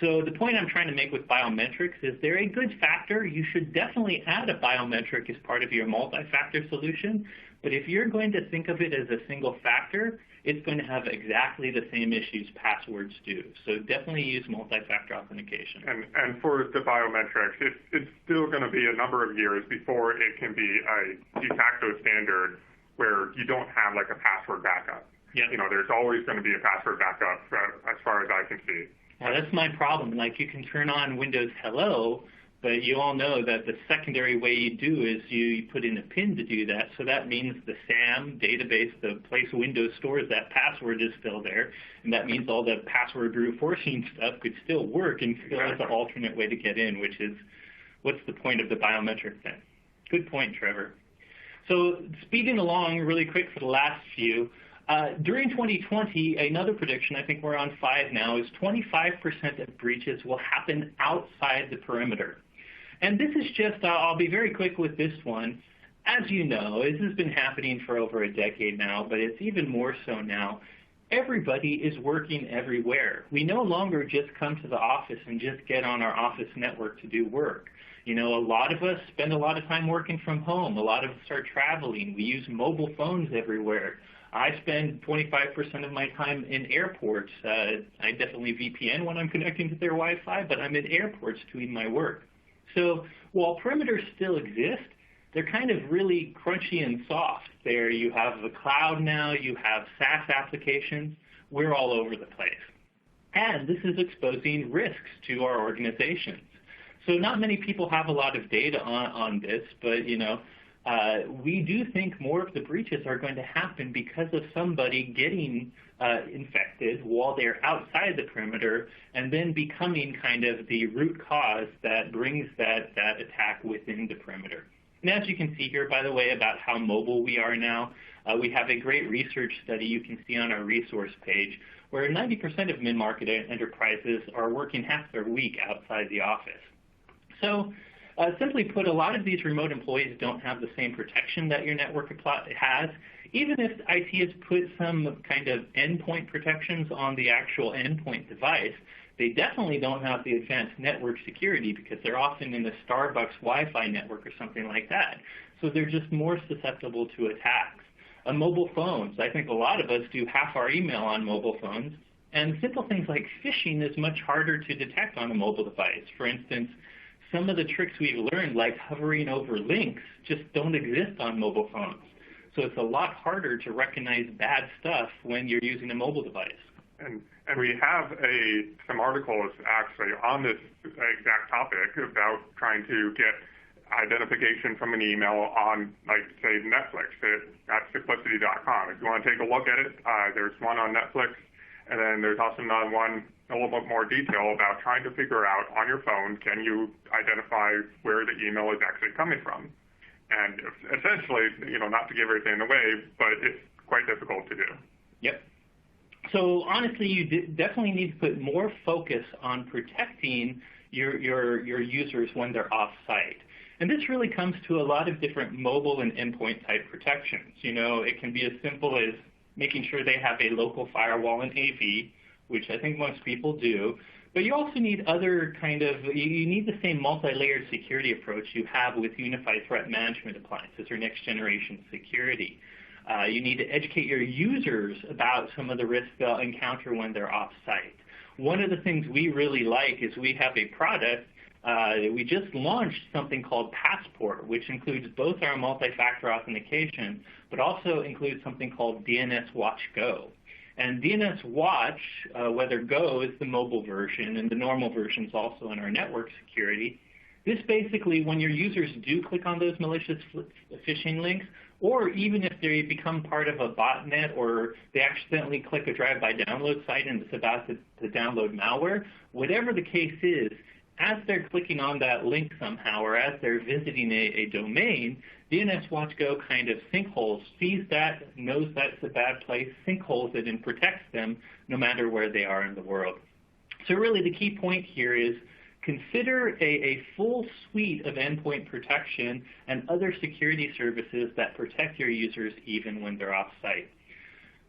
So the point I'm trying to make with biometrics is they're a good factor. You should definitely add a biometric as part of your multi-factor solution. But if you're going to think of it as a single factor, it's going to have exactly the same issues passwords do. So definitely use multi-factor authentication. And for the biometrics, it's still going to be a number of years before it can be a de facto standard where you don't have like a password backup. Yep. There's always going to be a password backup as far as I can see. Now, that's my problem. Like, you can turn on Windows Hello, but you all know that the secondary way you do is you put in a PIN to do that. So that means the SAM database, the place Windows stores that password, is still there. And that means all the password brute forcing stuff could still work and still has an alternate way to get in, which is what's the point of the biometric thing? Good point, Trevor. So speeding along really quick for the last few, during 2020, another prediction, I think we're on 5 now, is 25% of breaches will happen outside the perimeter. And this is just, I'll be very quick with this one. As you know, this has been happening for over a decade now, but it's even more so now. Everybody is working everywhere. We no longer just come to the office and just get on our office network to do work. A lot of us spend a lot of time working from home. A lot of us are traveling. We use mobile phones everywhere. I spend 25% of my time in airports. I definitely VPN when I'm connecting to their Wi-Fi, but I'm in airports doing my work. So while perimeters still exist, they're kind of really crunchy and soft. There you have the cloud now, you have SaaS applications. We're all over the place. And this is exposing risks to our organizations. So not many people have a lot of data on this, but we do think more of the breaches are going to happen because of somebody getting infected while they're outside the perimeter and then becoming kind of the root cause that brings that attack within the perimeter. And as you can see here, by the way, about how mobile we are now, we have a great research study you can see on our resource page where 90% of mid-market enterprises are working half their week outside the office. So simply put, a lot of these remote employees don't have the same protection that your network has. Even if IT has put some kind of endpoint protections on the actual endpoint device, they definitely don't have the advanced network security because they're often in the Starbucks Wi-Fi network or something like that. So they're just more susceptible to attacks. Mobile phones, I think a lot of us do half our email on mobile phones. And simple things like phishing is much harder to detect on a mobile device. For instance, some of the tricks we've learned, like hovering over links, just don't exist on mobile phones. So it's a lot harder to recognize bad stuff when you're using a mobile device. And we have some articles actually on this exact topic about trying to get identification from an email on, like, say, Netflix at simplicity.com. If you want to take a look at it, there's one on Netflix, and then there's also another one, a little bit more detail about trying to figure out on your phone, can you identify where the email is actually coming from? And essentially, not to give everything away, but it's quite difficult to do. Yep. So honestly, you definitely need to put more focus on protecting your users when they're off-site. And this really comes to a lot of different mobile and endpoint type protections. It can be as simple as making sure they have a local firewall and AV, which I think most people do. But you also need other you need the same multi-layered security approach you have with unified threat management appliances or next generation security. You need to educate your users about some of the risks they'll encounter when they're off-site. One of the things we really like is we have a product. We just launched something called Passport, which includes both our multi-factor authentication, but also includes something called DNS Watch Go. And DNS Watch, whether Go is the mobile version, and the normal version is also in our network security. This basically, when your users do click on those malicious phishing links, or even if they become part of a botnet or they accidentally click a drive-by download site and it's about to download malware, whatever the case is, as they're clicking on that link somehow or as they're visiting a domain, DNS Watch Go kind of sinkholes, sees that, knows that's a bad place, sinkholes it, and protects them no matter where they are in the world. So really the key point here is consider a full suite of endpoint protection and other security services that protect your users even when they're off-site.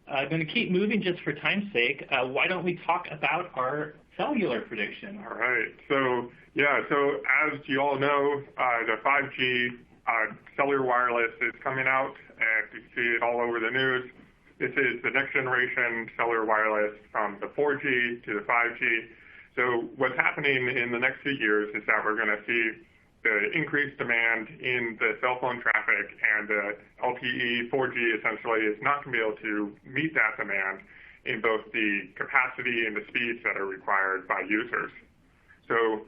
I'm going to keep moving just for time's sake. Why don't we talk about our cellular prediction? All right. So as you all know, the 5G cellular wireless is coming out, and you see it all over the news. This is the next generation cellular wireless from the 4G to the 5G. So what's happening in the next few years is that we're going to see the increased demand in the cell phone traffic, and the LTE 4G essentially is not going to be able to meet that demand in both the capacity and the speeds that are required by users. So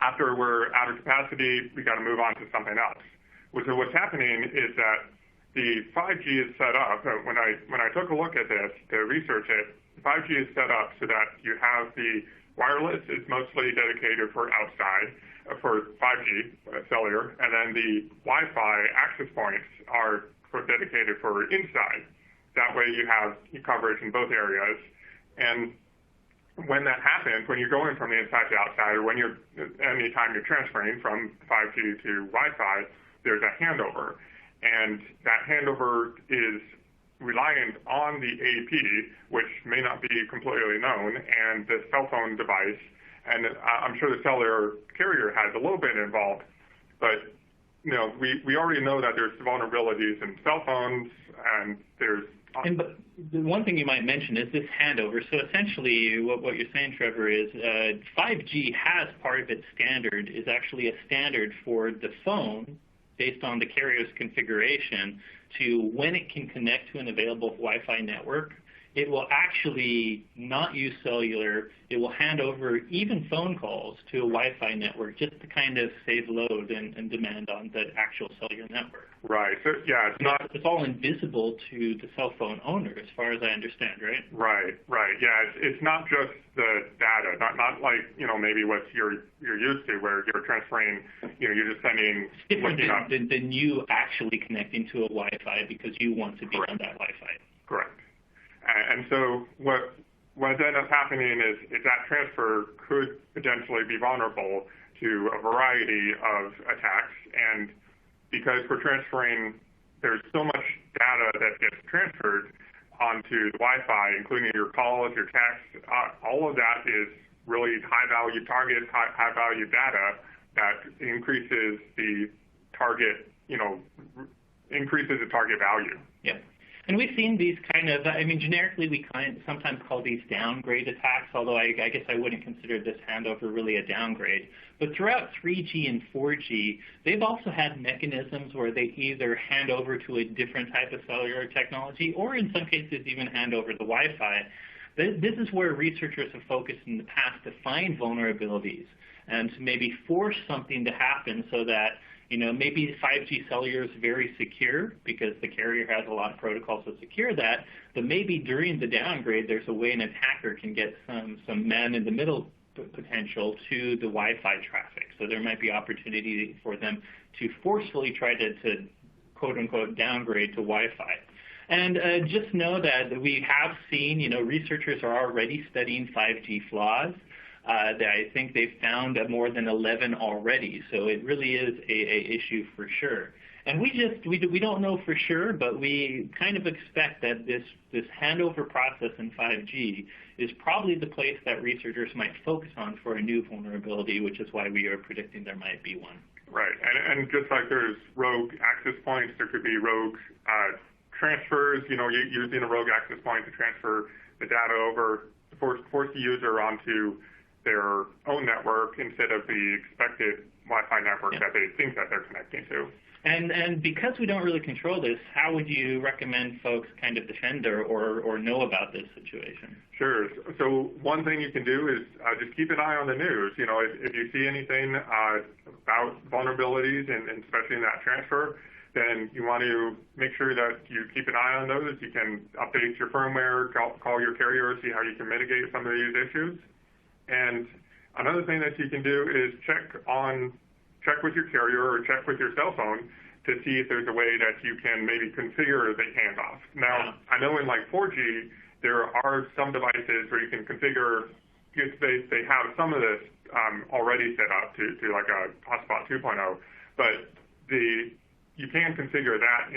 after we're out of capacity, we got to move on to something else. So what's happening is that the 5G is set up. When I took a look at this to research it, 5G is set up so that you have the wireless is mostly dedicated for outside, for 5G cellular, and then the Wi-Fi access points are dedicated for inside. That way you have coverage in both areas. And when that happens, when you're going from the inside to outside, or anytime you're transferring from 5G to Wi-Fi, there's a handover. And that handover is reliant on the AP, which may not be completely known, and the cell phone device. And I'm sure the cellular carrier has a little bit involved, but we already know that there's vulnerabilities in cell phones, and there's. But the one thing you might mention is this handover. So essentially, what you're saying, Trevor, is 5G has part of its standard is actually a standard for the phone based on the carrier's configuration to when it can connect to an available Wi-Fi network. It will actually not use cellular. It will hand over even phone calls to a Wi-Fi network just to kind of save load and demand on the actual cellular network. Right. So yeah, it's all invisible to the cell phone owner, as far as I understand, right? Right. Yeah, it's not just the data, not like maybe what you're used to, where you're transferring, you're just sending. It's different than you actually connecting to a Wi-Fi because you want to be on that Wi-Fi. Correct. And so what ends up happening is that transfer could potentially be vulnerable to a variety of attacks. And because we're transferring, there's so much data that gets transferred onto the Wi-Fi, including your calls, your texts, all of that is really high-value targets, high-value data that increases the target, increases the target value. Yeah. And we've seen these generically we sometimes call these downgrade attacks, although I guess I wouldn't consider this handover really a downgrade. But throughout 3G and 4G, they've also had mechanisms where they either hand over to a different type of cellular technology or in some cases even hand over the Wi-Fi. This is where researchers have focused in the past to find vulnerabilities and to maybe force something to happen so that maybe 5G cellular is very secure because the carrier has a lot of protocols to secure that, but maybe during the downgrade there's a way an attacker can get some man-in-the-middle potential to the Wi-Fi traffic. So there might be opportunity for them to forcefully try to quote-unquote downgrade to Wi-Fi. And just know that we have seen, researchers are already studying 5G flaws. I think they've found more than 11 already, so it really is a issue for sure. And we don't know for sure, but we kind of expect that this handover process in 5G is probably the place that researchers might focus on for a new vulnerability, which is why we are predicting there might be one. Right, and just like there's rogue access points, there could be rogue transfers, using a rogue access point to transfer the data over, force the user onto their own network instead of the expected Wi-Fi network that they think that they're connecting to. And because we don't really control this, how would you recommend folks kind of defend or know about this situation? Sure. So one thing you can do is just keep an eye on the news. If you see anything about vulnerabilities, and especially in that transfer, then you want to make sure that you keep an eye on those. You can update your firmware, call your carrier, see how you can mitigate some of these issues. And another thing that you can do is check with your carrier or check with your cell phone to see if there's a way that you can maybe configure the handoff. Now, I know in like 4G, there are some devices where you can configure, they have some of this already set up to like a hotspot 2.0, but you can configure that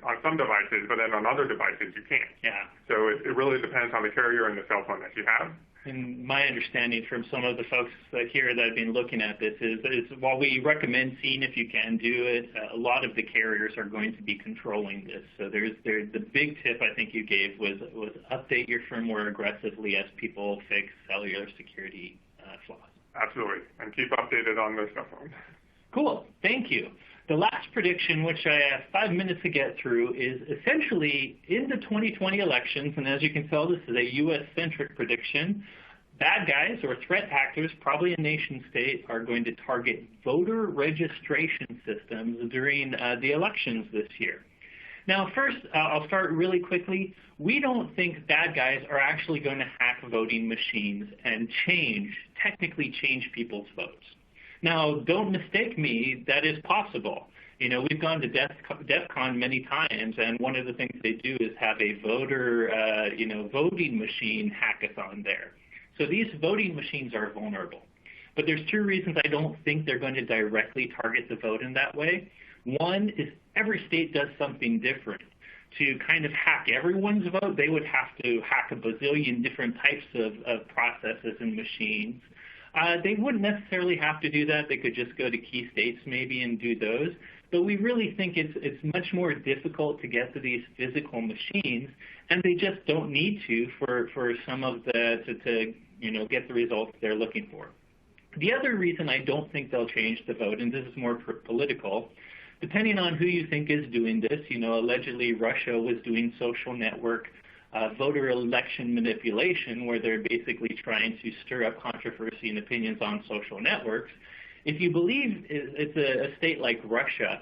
on some devices, but then on other devices you can't. Yeah. So it really depends on the carrier and the cell phone that you have. And my understanding from some of the folks here that have been looking at this is while we recommend seeing if you can do it, a lot of the carriers are going to be controlling this. So the big tip I think you gave was update your firmware aggressively as people fix cellular security flaws. Absolutely, and keep updated on the cell phone. Cool, thank you. The last prediction, which I have 5 minutes to get through, is essentially in the 2020 elections, and as you can tell, this is a U.S.-centric prediction, bad guys or threat actors, probably a nation state, are going to target voter registration systems during the elections this year. Now, first, I'll start really quickly. We don't think bad guys are actually going to hack voting machines and technically change people's votes. Now, don't mistake me, that is possible. You know, we've gone to DEF CON many times, and one of the things they do is have a voter, voting machine hackathon there. So these voting machines are vulnerable. But there's two reasons I don't think they're going to directly target the vote in that way. One is every state does something different. To kind of hack everyone's vote, they would have to hack a bazillion different types of processes and machines. They wouldn't necessarily have to do that. They could just go to key states maybe and do those. But we really think it's much more difficult to get to these physical machines, and they just don't need to for some of to get the results they're looking for. The other reason I don't think they'll change the vote, and this is more political, depending on who you think is doing this, allegedly Russia was doing social network voter election manipulation, where they're basically trying to stir up controversy and opinions on social networks. If you believe it's a state like Russia,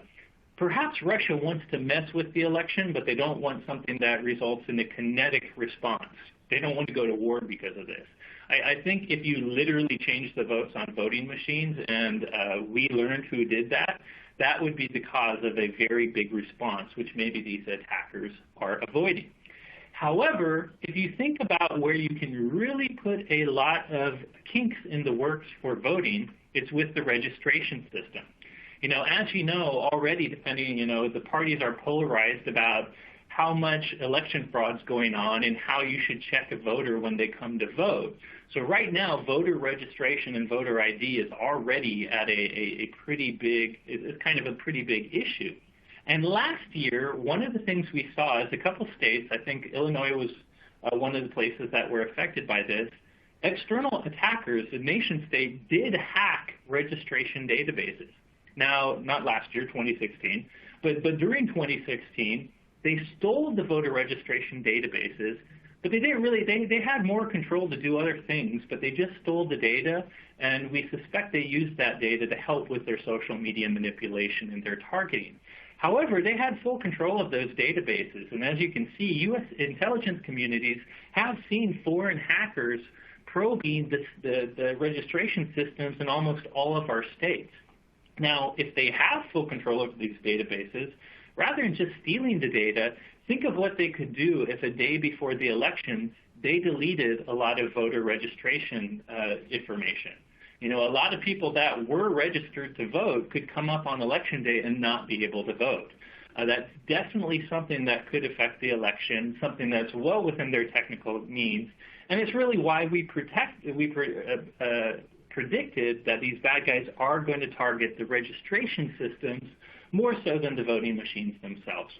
perhaps Russia wants to mess with the election, but they don't want something that results in a kinetic response. They don't want to go to war because of this. I think if you literally change the votes on voting machines, and we learned who did that, that would be the cause of a very big response, which maybe these attackers are avoiding. However, if you think about where you can really put a lot of kinks in the works for voting, it's with the registration system. As you know, already the parties are polarized about how much election fraud's going on and how you should check a voter when they come to vote. So right now, voter registration and voter ID is already at it's kind of a pretty big issue. And last year, one of the things we saw is a couple states, I think Illinois was one of the places that were affected by this, external attackers, the nation state, did hack registration databases. Now, not last year, 2016, but during 2016, they stole the voter registration databases, but they didn't really, they had more control to do other things, but they just stole the data, and we suspect they used that data to help with their social media manipulation and their targeting. However, they had full control of those databases, and as you can see, U.S. intelligence communities have seen foreign hackers probing the registration systems in almost all of our states. Now, if they have full control of these databases, rather than just stealing the data, think of what they could do if a day before the election, they deleted a lot of voter registration information. A lot of people that were registered to vote could come up on election day and not be able to vote. That's definitely something that could affect the election, something that's well within their technical means, and it's really why we predicted that these bad guys are going to target the registration systems more so than the voting machines themselves.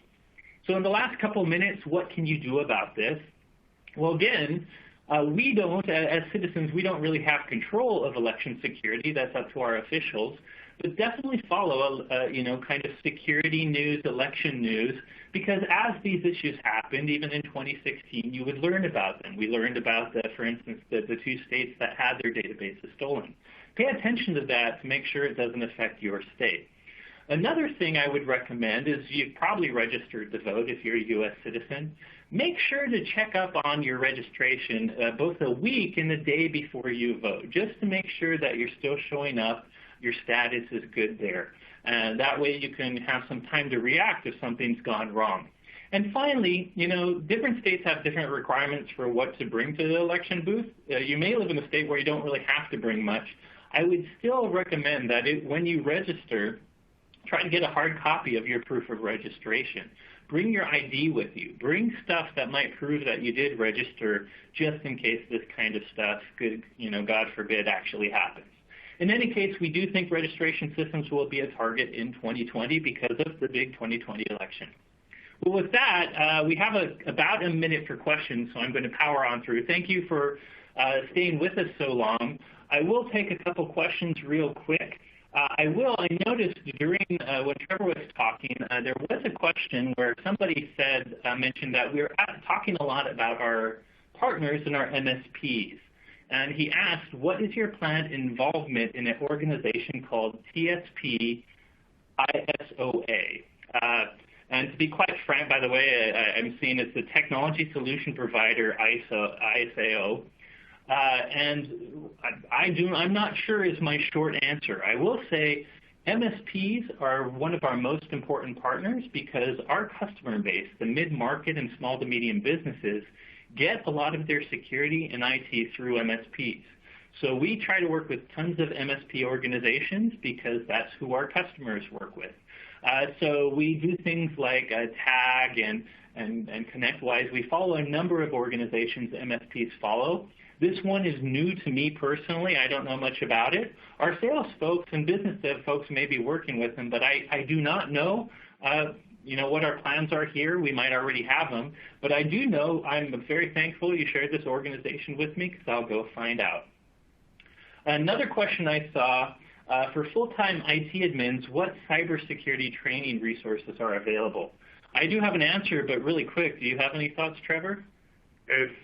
So in the last couple minutes, what can you do about this? Well, again, we don't, as citizens, we don't really have control of election security. That's up to our officials. But definitely follow, kind of security news, election news, because as these issues happened, even in 2016, you would learn about them. We learned about, for instance, the two states that had their databases stolen. Pay attention to that to make sure it doesn't affect your state. Another thing I would recommend is you've probably registered to vote if you're a U.S. citizen. Make sure to check up on your registration both a week and the day before you vote, just to make sure that you're still showing up, your status is good there. And that way you can have some time to react if something's gone wrong. And finally, different states have different requirements for what to bring to the election booth. You may live in a state where you don't really have to bring much. I would still recommend that when you register, try to get a hard copy of your proof of registration. Bring your ID with you. Bring stuff that might prove that you did register, just in case this kind of stuff could, God forbid, actually happens. In any case, we do think registration systems will be a target in 2020 because of the big 2020 election. Well, with that, we have about a minute for questions, so I'm going to power on through. Thank you for staying with us so long. I will take a couple questions real quick. I noticed during when Trevor was talking, there was a question where somebody mentioned that we're talking a lot about our partners and our MSPs. And he asked, what is your planned involvement in an organization called TSP ISOA? And to be quite frank, by the way, I'm seeing it's the Technology Solution Provider ISO. And I'm not sure is my short answer. I will say MSPs are one of our most important partners because our customer base, the mid-market and small to medium businesses, get a lot of their security and IT through MSPs. So we try to work with tons of MSP organizations because that's who our customers work with. So we do things like TAG and ConnectWise. We follow a number of organizations MSPs follow. This one is new to me personally. I don't know much about it. Our sales folks and business dev folks may be working with them, but I do not know what our plans are here. We might already have them. But I do know I'm very thankful you shared this organization with me because I'll go find out. Another question I saw, for full-time IT admins, what cybersecurity training resources are available? I do have an answer, but really quick, do you have any thoughts, Trevor? It's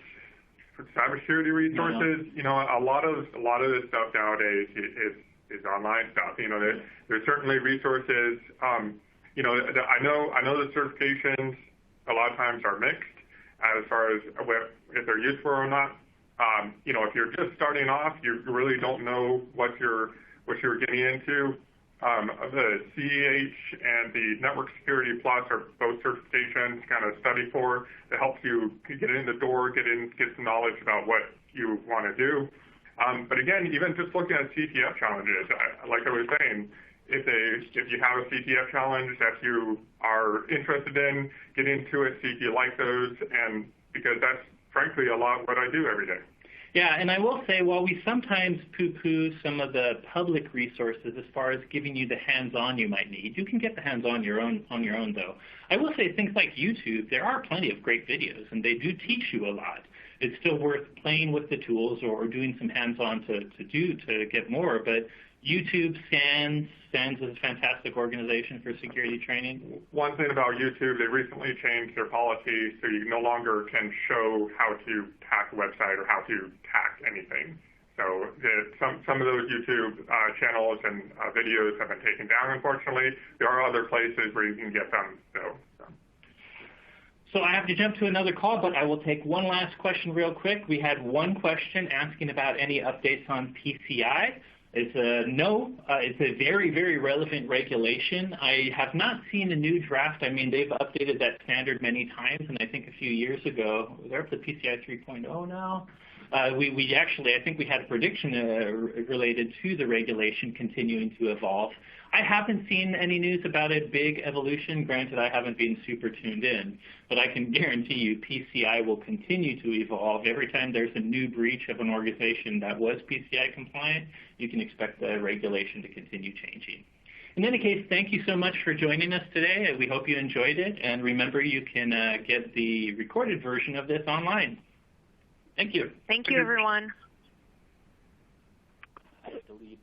for cybersecurity resources. No. A lot of this stuff nowadays is online stuff. There's certainly resources. I know the certifications a lot of times are mixed as far as if they're useful or not. If you're just starting off, you really don't know what you're getting into. The CEH and the Network Security Plus are both certifications to kind of study for that helps you get in the door, get some knowledge about what you want to do. But again, even just looking at CTF challenges, like I was saying, if you have a CTF challenge that you are interested in, get into it, see if you like those, and because that's frankly a lot what I do every day. Yeah, and I will say, while we sometimes poo-poo some of the public resources as far as giving you the hands-on you might need, you can get the hands-on your own though. I will say things like YouTube, there are plenty of great videos, and they do teach you a lot. It's still worth playing with the tools or doing some hands-on to get more, but YouTube, SANS is a fantastic organization for security training. One thing about YouTube, they recently changed their policy so you no longer can show how to hack a website or how to hack anything. So some of those YouTube channels and videos have been taken down, unfortunately. There are other places where you can get them, So I have to jump to another call, but I will take one last question real quick. We had one question asking about any updates on PCI. It's a very, very relevant regulation. I have not seen a new draft. I mean, they've updated that standard many times, and I think a few years ago, they're up to PCI 3.0 now. I think we had a prediction related to the regulation continuing to evolve. I haven't seen any news about a big evolution. Granted, I haven't been super tuned in, but I can guarantee you PCI will continue to evolve. Every time there's a new breach of an organization that was PCI compliant, you can expect the regulation to continue changing. In any case, thank you so much for joining us today. We hope you enjoyed it, and remember you can get the recorded version of this online. Thank you. Thank you, everyone. I have to leave.